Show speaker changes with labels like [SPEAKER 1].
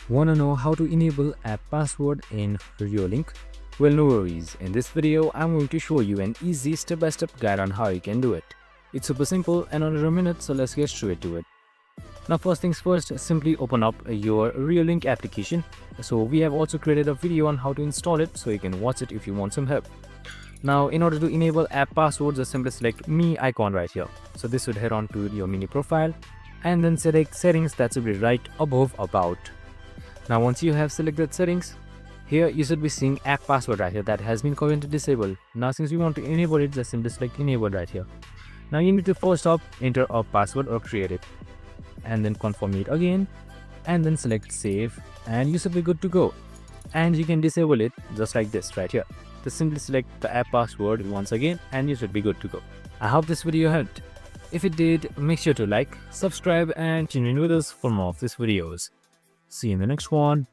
[SPEAKER 1] Wanna know how to enable app password in Reolink? Well, no worries. In this video, I'm going to show you an easy step-by-step guide on how you can do it. It's super simple and under a minute, so let's get straight to it. Now, first things first, simply open up your Reolink application. So we have also created a video on how to install it, so you can watch it if you want some help. Now, in order to enable app passwords, just simply select me icon right here. So this would head on to your mini profile and then select settings. That should be right above about. Now, once you have selected settings, here you should be seeing app password right here that has been currently disabled. Now, since we want to enable it, just simply select enable right here. Now, you need to first up enter a password or create it, and then confirm it again, and then select save, and you should be good to go. And you can disable it just like this right here. Just simply select the app password once again, and you should be good to go. I hope this video helped. If it did, make sure to like, subscribe, and tune in with us for more of these videos. See you in the next one.